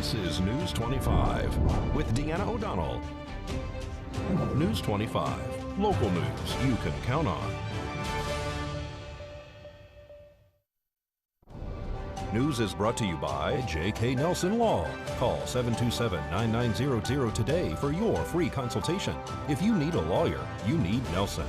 This is News 25 with Deanna O'Donnell. News 25, local news you can count on. News is brought to you by J.K. Nelson Law. Call 727-9900 today for your free consultation. If you need a lawyer, you need Nelson.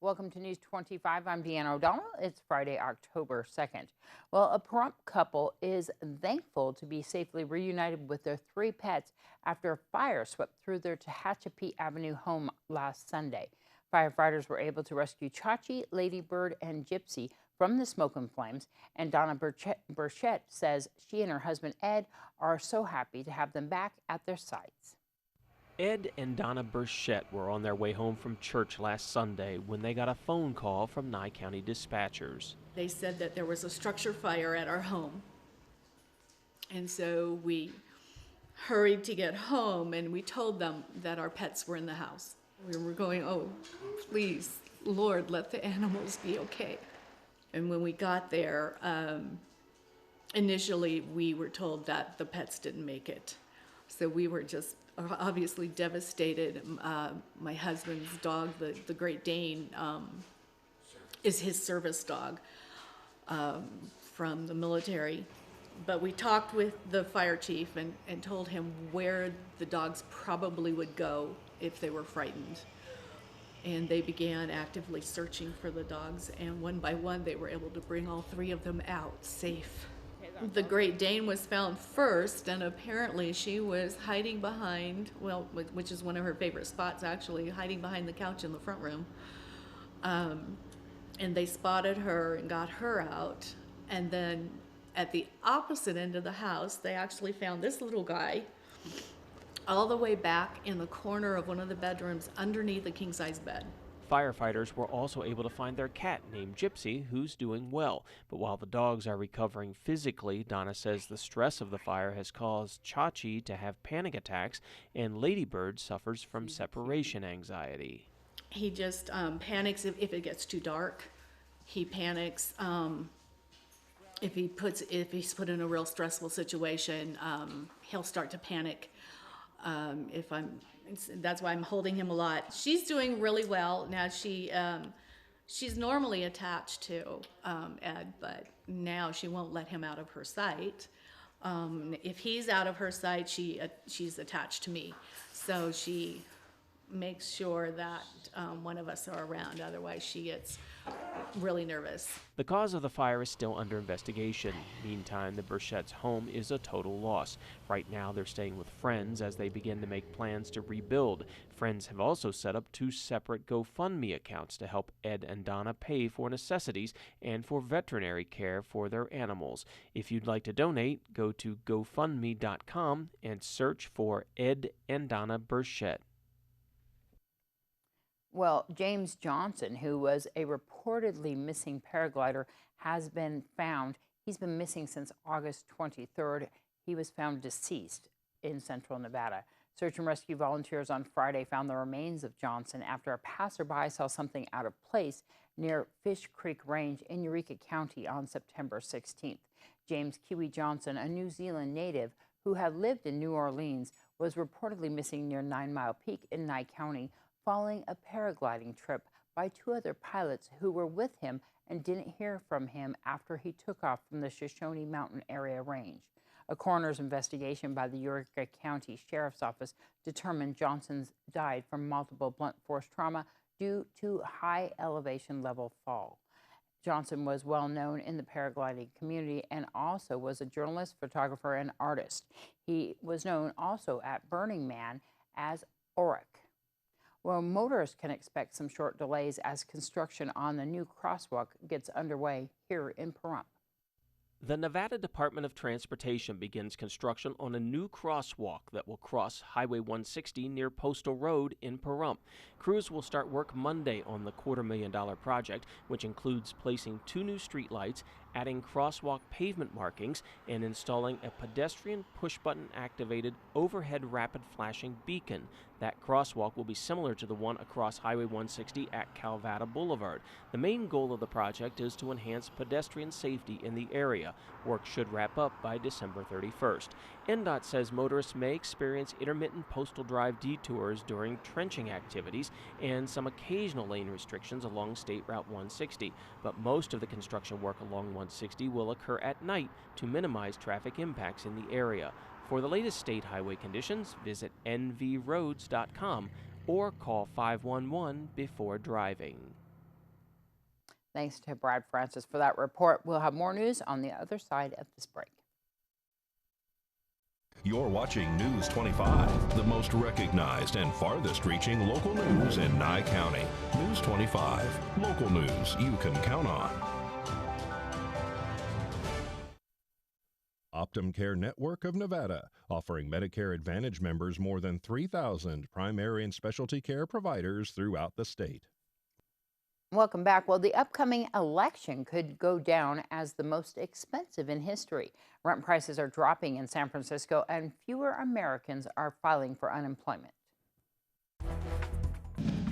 Welcome to News 25. I'm Deanna O'Donnell. It's Friday, October 2nd. Well, a Pahrump couple is thankful to be safely reunited with their 3 pets after a fire swept through their Tehachapi Avenue home last Sunday. Firefighters were able to rescue Chachi, Ladybird, and Gypsy from the smoke and flames, and Donna Burchett says she and her husband Ed are so happy to have them back at their sites. Ed and Donna Burchett were on their way home from church last Sunday when they got a phone call from Nye County dispatchers. They said that there was a structure fire at our home. And so we hurried to get home, and we told them that our pets were in the house. We were going, oh, please, Lord, let the animals be okay. And when we got there, initially we were told that the pets didn't make it. So we were just obviously devastated. My husband's dog, the Great Dane, is his service dog from the military. But we talked with the fire chief and told him where the dogs probably would go if they were frightened. And they began actively searching for the dogs, and one by one they were able to bring all 3 of them out safe. The Great Dane was found first, and apparently she was hiding behind, well, which is one of her favorite spots actually, hiding behind the couch in the front room. And they spotted her and got her out. And then at the opposite end of the house, they actually found this little guy all the way back in the corner of one of the bedrooms underneath a king-size bed. Firefighters were also able to find their cat named Gypsy, who's doing well. But while the dogs are recovering physically, Donna says the stress of the fire has caused Chachi to have panic attacks, and Ladybird suffers from separation anxiety. He just panics if it gets too dark. He panics if he's put in a real stressful situation. He'll start to panic. That's why I'm holding him a lot. She's doing really well now. She's normally attached to Ed, but now she won't let him out of her sight. If he's out of her sight, she's attached to me, so she makes sure that one of us are around. Otherwise, she gets really nervous. The cause of the fire is still under investigation. Meantime, the Burchett's home is a total loss. Right now, they're staying with friends as they begin to make plans to rebuild. Friends have also set up 2 separate GoFundMe accounts to help Ed and Donna pay for necessities and for veterinary care for their animals. If you'd like to donate, go to GoFundMe.com and search for Ed and Donna Burchett. Well, James Johnson, who was a reportedly missing paraglider, has been found. He's been missing since August 23rd. He was found deceased in central Nevada. Search and rescue volunteers on Friday found the remains of Johnson after a passerby saw something out of place near Fish Creek Range in Eureka County on September 16th. James Kiwi Johnson, a New Zealand native who had lived in New Orleans, was reportedly missing near 9 Mile Peak in Nye County, following a paragliding trip by 2 other pilots who were with him and didn't hear from him after he took off from the Shoshone Mountain Area Range. A coroner's investigation by the Eureka County Sheriff's Office determined Johnson died from multiple blunt force trauma due to high elevation level fall. Johnson was well known in the paragliding community and also was a journalist, photographer, and artist. He was known also at Burning Man as Oric. Well, motorists can expect some short delays as construction on the new crosswalk gets underway here in Pahrump. The Nevada Department of Transportation begins construction on a new crosswalk that will cross Highway 160 near Postal Road in Pahrump. Crews will start work Monday on the $250,000 project, which includes placing 2 new streetlights, adding crosswalk pavement markings, and installing a pedestrian push-button activated overhead rapid flashing beacon That crosswalk will be similar to the one across Highway 160 at Calvada Boulevard. The main goal of the project is to enhance pedestrian safety in the area. Work should wrap up by December 31st. NDOT says motorists may experience intermittent Postal Drive detours during trenching activities and some occasional lane restrictions along State Route 160, but most of the construction work along 160 will occur at night to minimize traffic impacts in the area. For the latest state highway conditions, visit nvroads.com or call 511 before driving. Thanks to Brad Francis for that report. We'll have more news on the other side of this break. You're watching News 25, the most recognized and farthest-reaching local news in Nye County. News 25, local news you can count on. Optum Care Network of Nevada, offering Medicare Advantage members more than 3,000 primary and specialty care providers throughout the state. Welcome back. Well, the upcoming election could go down as the most expensive in history. Rent prices are dropping in San Francisco, and fewer Americans are filing for unemployment.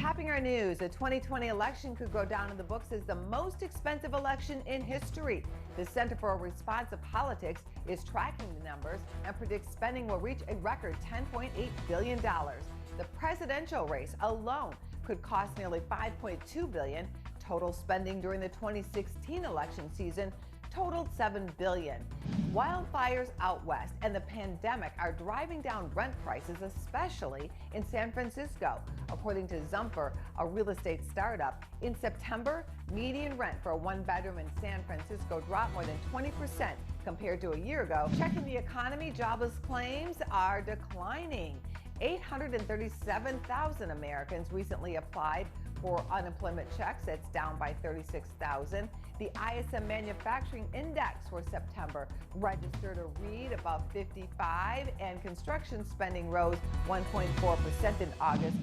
Topping our news, the 2020 election could go down in the books as the most expensive election in history. The Center for Responsive Politics is tracking the numbers and predicts spending will reach a record $10.8 billion. The presidential race alone could cost nearly $5.2 billion. Total spending during the 2016 election season totaled $7 billion. Wildfires out west and the pandemic are driving down rent prices, especially in San Francisco. According to Zumper, a real estate startup, in September, median rent for a one-bedroom in San Francisco dropped more than 20% compared to a year ago. Checking the economy, jobless claims are declining. 837,000 Americans recently applied for unemployment checks. That's down by 36,000. The ISM Manufacturing Index for September registered a read above 55, and construction spending rose 1.4% in August.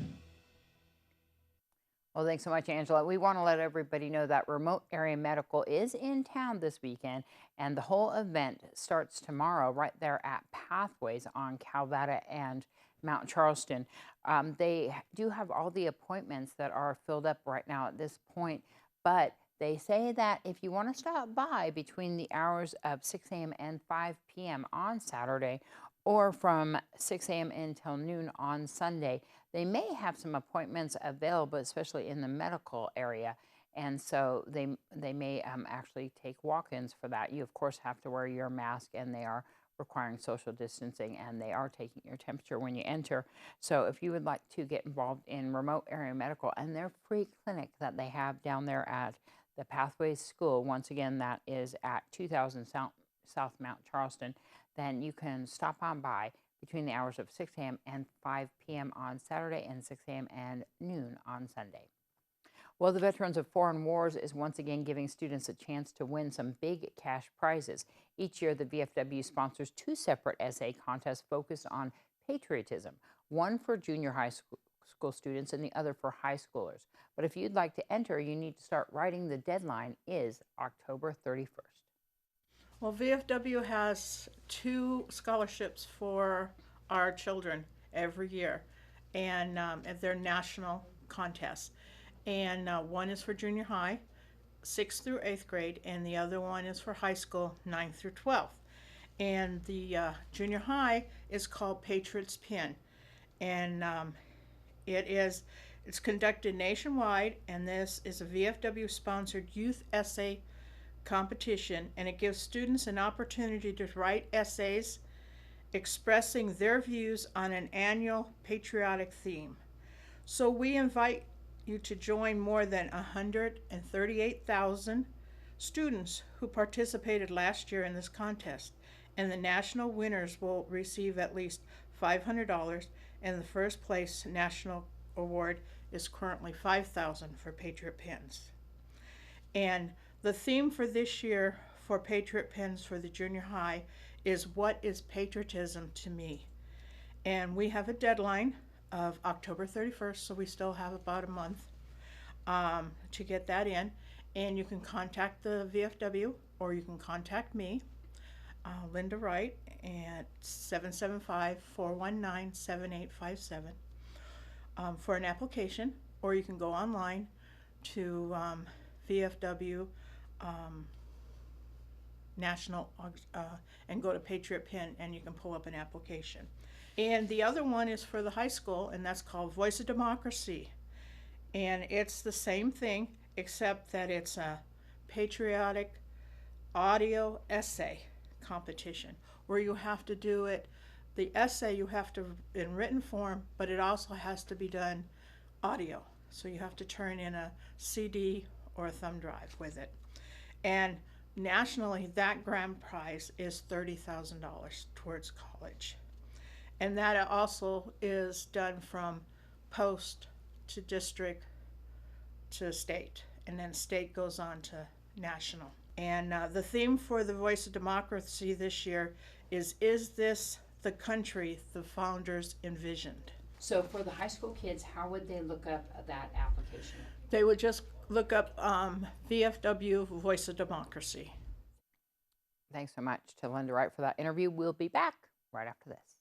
Well, thanks so much, Angela. We want to let everybody know that Remote Area Medical is in town this weekend, and the whole event starts tomorrow right there at Pathways on Calvada and Mount Charleston. They do have all the appointments that are filled up right now at this point, but they say that if you want to stop by between the hours of 6 a.m. and 5 p.m. on Saturday, or from 6 a.m. until noon on Sunday, they may have some appointments available, especially in the medical area. And so they may actually take walk-ins for that. You, of course, have to wear your mask, and they are requiring social distancing, and they are taking your temperature when you enter. So if you would like to get involved in Remote Area Medical and their free clinic that they have down there at the Pathways School, once again, that is at 2000 South Mount Charleston, then you can stop on by between the hours of 6 a.m. and 5 p.m. on Saturday and 6 a.m. and noon on Sunday. Well, the Veterans of Foreign Wars is once again giving students a chance to win some big cash prizes. Each year, the VFW sponsors 2 separate essay contests focused on patriotism, one for junior high school students and the other for high schoolers. But if you'd like to enter, you need to start writing. The deadline is October 31st. Well, VFW has 2 scholarships for our children every year, and they're national contests. And one is for junior high, 6th through 8th grade, and the other one is for high school, 9th through 12th. And the junior high is called Patriots Pin, and it's conducted nationwide, and this is a VFW-sponsored youth essay competition, and it gives students an opportunity to write essays expressing their views on an annual patriotic theme. So we invite you to join more than 138,000 students who participated last year in this contest, and the national winners will receive at least $500, and the first place national award is currently $5,000 for Patriot Pins. And the theme for this year for Patriot Pins for the junior high is "What is patriotism to me?" And we have a deadline of October 31st, so we still have about a month to get that in. And you can contact the VFW, or you can contact me, Linda Wright, at 775-419-7857. for an application, or you can go online to VFW National and go to Patriot Pin, and you can pull up an application. And the other one is for the high school, and that's called Voice of Democracy. And it's the same thing, except that it's a patriotic audio essay competition where you have to do it. The essay you have to in written form, but it also has to be done audio. So you have to turn in a CD or a thumb drive with it. And nationally, that grand prize is $30,000 towards college. And that also is done from post to district to state, and then state goes on to national. And the theme for the Voice of Democracy this year is this the country the founders envisioned? So for the high school kids, how would they look up that application? They would just look up VFW Voice of Democracy. Thanks so much to Linda Wright for that interview. We'll be back right after this.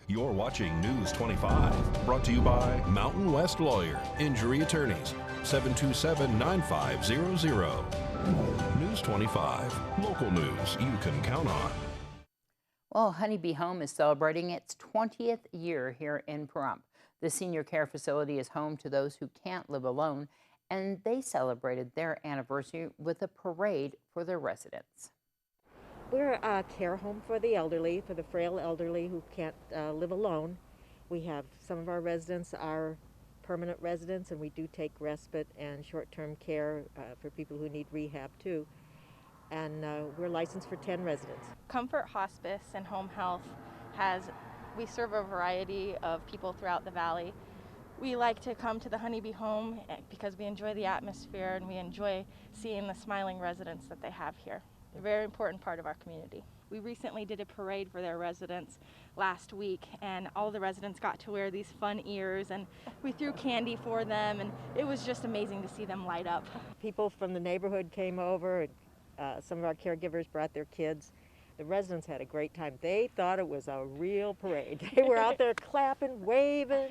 You're watching News 25, brought to you by Mountain West Lawyer, Injury Attorneys, 727-9500. News 25, local news you can count on. Well, Honeybee Home is celebrating its 20th year here in Pahrump. The senior care facility is home to those who can't live alone, and they celebrated their anniversary with a parade for their residents. We're a care home for the elderly, for the frail elderly who can't live alone. We have some of our residents are permanent residents, and we do take respite and short-term care for people who need rehab too. And we're licensed for 10 residents. Comfort Hospice and Home Health we serve a variety of people throughout the valley. We like to come to the Honeybee Home because we enjoy the atmosphere and we enjoy seeing the smiling residents that they have here. A very important part of our community. We recently did a parade for their residents last week, and all the residents got to wear these fun ears, and we threw candy for them, and it was just amazing to see them light up. People from the neighborhood came over, and some of our caregivers brought their kids. The residents had a great time. They thought it was a real parade. They were out there clapping, waving.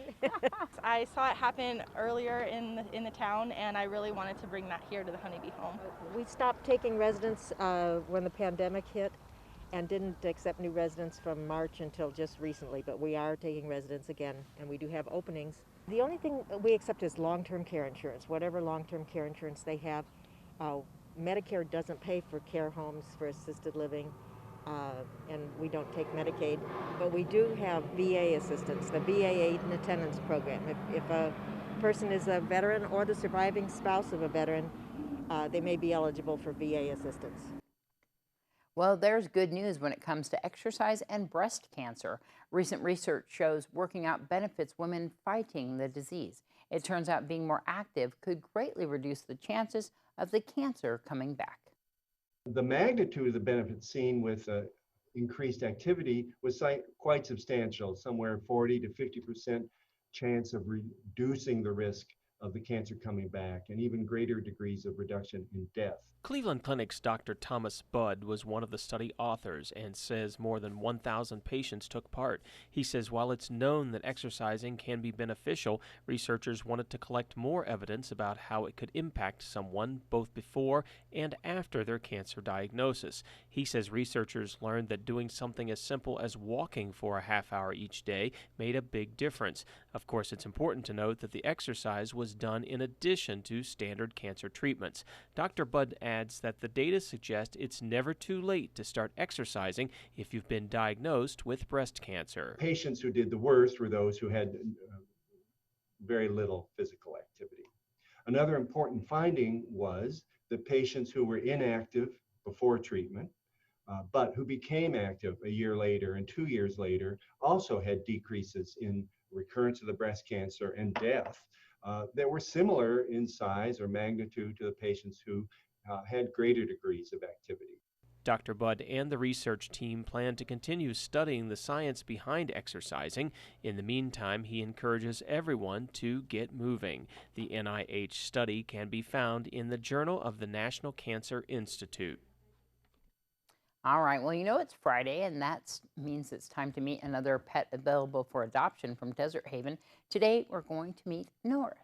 I saw it happen earlier in the town, and I really wanted to bring that here to the Honeybee Home. We stopped taking residents when the pandemic hit and didn't accept new residents from March until just recently, but we are taking residents again, and we do have openings. The only thing we accept is long-term care insurance, whatever long-term care insurance they have. Medicare doesn't pay for care homes for assisted living. And we don't take Medicaid, but we do have VA assistance, the VA Aid and Attendance Program. If a person is a veteran or the surviving spouse of a veteran, they may be eligible for VA assistance. Well, there's good news when it comes to exercise and breast cancer. Recent research shows working out benefits women fighting the disease. It turns out being more active could greatly reduce the chances of the cancer coming back. The magnitude of the benefits seen with increased activity was quite substantial, somewhere 40 to 50% chance of reducing the risk of the cancer coming back, and even greater degrees of reduction in death. Cleveland Clinic's Dr. Thomas Budd was one of the study authors and says more than 1,000 patients took part. He says while it's known that exercising can be beneficial, researchers wanted to collect more evidence about how it could impact someone both before and after their cancer diagnosis. He says researchers learned that doing something as simple as walking for a half hour each day made a big difference. Of course, it's important to note that the exercise was done in addition to standard cancer treatments. Dr. Budd adds that the data suggest it's never too late to start exercising if you've been diagnosed with breast cancer. Patients who did the worst were those who had very little physical activity. Another important finding was that patients who were inactive before treatment, but who became active a year later and 2 years later, also had decreases in recurrence of the breast cancer and death that were similar in size or magnitude to the patients who had greater degrees of activity. Dr. Budd and the research team plan to continue studying the science behind exercising. In the meantime, he encourages everyone to get moving. The NIH study can be found in the Journal of the National Cancer Institute. All right, well, you know it's Friday, and that means it's time to meet another pet available for adoption from Desert Haven. Today, we're going to meet Norris.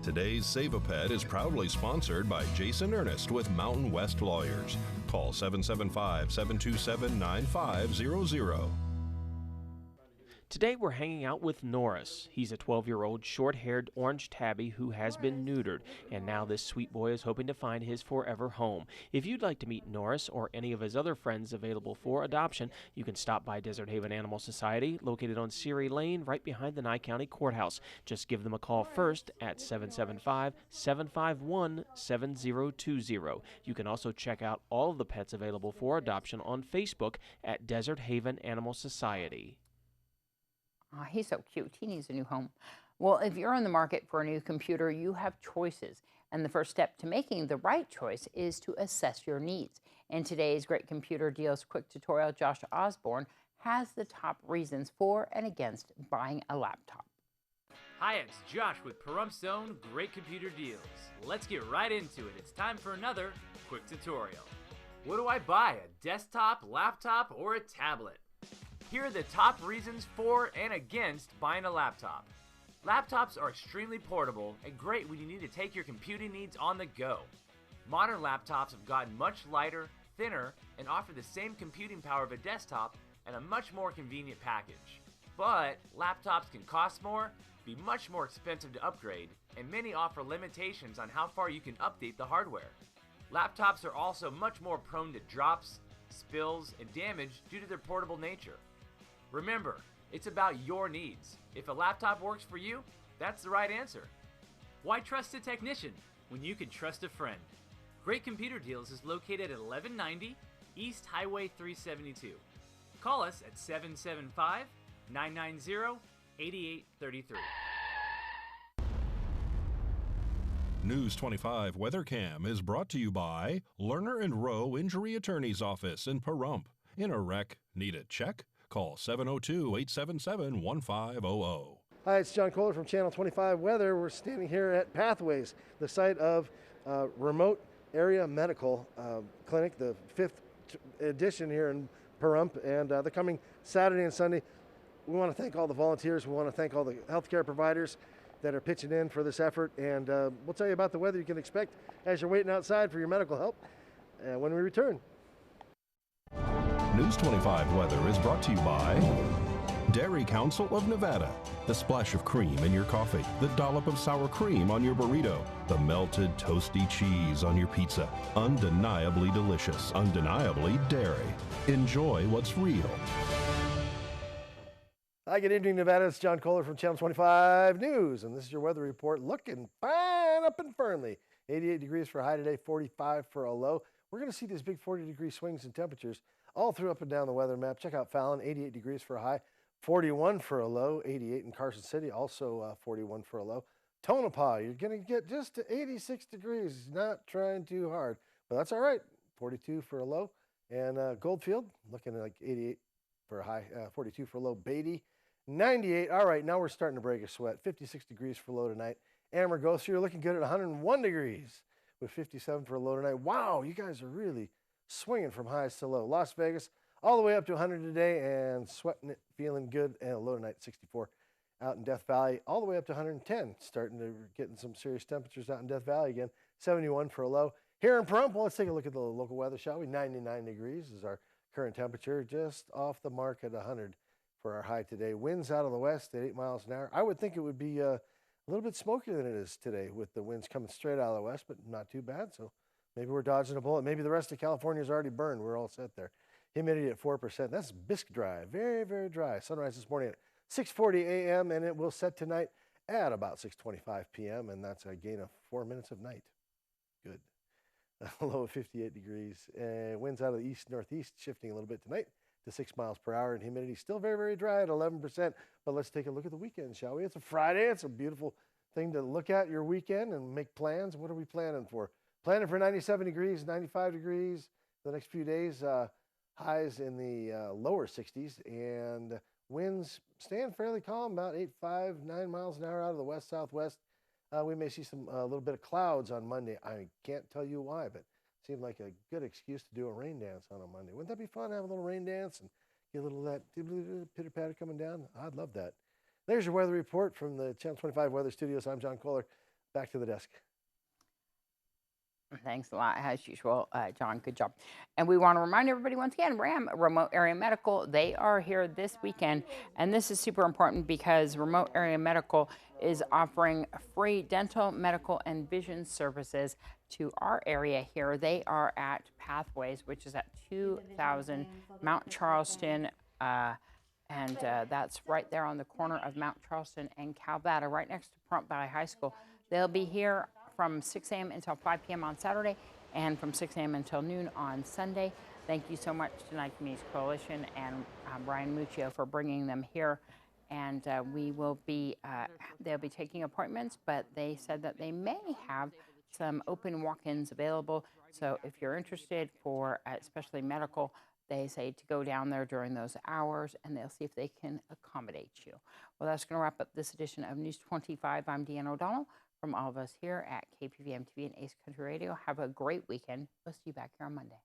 Today's Save a Pet is proudly sponsored by Jason Ernest with Mountain West Lawyers. Call 775-727-9500. Today we're hanging out with Norris. He's a 12-year-old short-haired orange tabby who has been neutered, and now this sweet boy is hoping to find his forever home. If you'd like to meet Norris or any of his other friends available for adoption, you can stop by Desert Haven Animal Society, located on Seary Lane, right behind the Nye County Courthouse. Just give them a call first at 775-751-7020. You can also check out all of the pets available for adoption on Facebook at Desert Haven Animal Society. Oh, he's so cute. He needs a new home. Well, if you're on the market for a new computer, you have choices. And the first step to making the right choice is to assess your needs. In today's Great Computer Deals quick tutorial, Josh Osborne has the top reasons for and against buying a laptop. Hi, it's Josh with Pahrump Zone Great Computer Deals. Let's get right into it. It's time for another quick tutorial. What do I buy? A desktop, laptop, or a tablet? Here are the top reasons for and against buying a laptop. Laptops are extremely portable and great when you need to take your computing needs on the go. Modern laptops have gotten much lighter, thinner, and offer the same computing power of a desktop and a much more convenient package. But laptops can cost more, be much more expensive to upgrade, and many offer limitations on how far you can update the hardware. Laptops are also much more prone to drops, spills, and damage due to their portable nature. Remember, it's about your needs. If a laptop works for you, that's the right answer. Why trust a technician when you can trust a friend? Great Computer Deals is located at 1190 East Highway 372. Call us at 775-990-8833. News 25 Weather Cam is brought to you by Lerner and Rowe Injury Attorney's Office in Pahrump. In a wreck, need a check? Call 702-877-1500. Hi, it's John Kohler from Channel 25 Weather. We're standing here at Pathways, the site of Remote Area Medical Clinic, the 5th edition here in Pahrump, and they're coming Saturday and Sunday. We want to thank all the volunteers. We want to thank all the healthcare providers that are pitching in for this effort, and we'll tell you about the weather you can expect as you're waiting outside for your medical help when we return. News 25 Weather is brought to you by Dairy Council of Nevada. The splash of cream in your coffee, the dollop of sour cream on your burrito, the melted toasty cheese on your pizza. Undeniably delicious, undeniably dairy. Enjoy what's real. Hi, good evening, Nevada. It's John Kohler from Channel 25 News, and this is your weather report. Looking fine up in Fernley. 88 degrees for a high today, 45 for a low. We're going to see these big 40-degree swings in temperatures all through up and down the weather map. Check out Fallon, 88 degrees for a high, 41 for a low, 88 in Carson City, also 41 for a low. Tonopah, you're going to get just to 86 degrees, not trying too hard, but that's all right, 42 for a low. And Goldfield, looking at like 88 for a high, 42 for a low. Beatty, 98. All right, now we're starting to break a sweat, 56 degrees for a low tonight. Amargosa, you're looking good at 101 degrees with 57 for a low tonight. Wow, you guys are really swinging from highs to low. Las Vegas, all the way up to 100 today and sweating it, feeling good, and a low tonight, 64. Out in Death Valley, all the way up to 110, starting to getting some serious temperatures out in Death Valley again, 71 for a low. Here in Pahrump, well, let's take a look at the local weather, shall we? 99 degrees is our current temperature, just off the mark at 100 for our high today. Winds out of the west at 8 miles an hour. I would think it would be a little bit smokier than it is today with the winds coming straight out of the west, but not too bad, so maybe we're dodging a bullet. Maybe the rest of California is already burned. We're all set there. Humidity at 4%. That's bisque dry. Very, very dry. Sunrise this morning at 6:40 a.m. and it will set tonight at about 6:25 p.m. and that's a gain of 4 minutes of night. Good. A low of 58 degrees. Winds out of the east-northeast shifting a little bit tonight to 6 miles per hour, and humidity still very, very dry at 11%. But let's take a look at the weekend, shall we? It's a Friday. It's a beautiful thing to look at your weekend and make plans. What are we planning for? Planning for 97 degrees, 95 degrees the next few days. Highs in the lower 60s, and winds staying fairly calm, about 8.5, 9 miles an hour out of the west-southwest. We may see a little bit of clouds on Monday. I can't tell you why, but seemed like a good excuse to do a rain dance on a Monday. Wouldn't that be fun? Have a little rain dance and get a little of that pitter patter coming down. I'd love that. There's your weather report from the Channel 25 Weather Studios. I'm John Kohler. Back to the desk. Thanks a lot, as usual, John. Good job. And we want to remind everybody once again, RAM, Remote Area Medical, they are here this weekend. And this is super important because Remote Area Medical is offering free dental, medical, and vision services to our area here. They are at Pathways, which is at 2000 Mount Charleston, and that's right there on the corner of Mount Charleston and Calvada, right next to Pahrump Valley High School. They'll be here from 6 a.m. until 5 p.m. on Saturday and from 6 a.m. until noon on Sunday. Thank you so much to Night Communities Coalition and Brian Muccio for bringing them here. And we will be, they'll be taking appointments, but they said that they may have some open walk-ins available. So if you're interested for especially medical, they say to go down there during those hours and they'll see if they can accommodate you. Well, that's going to wrap up this edition of News 25. I'm Deanne O'Donnell. From all of us here at KPVM-TV and Ace Country Radio, have a great weekend. We'll see you back here on Monday.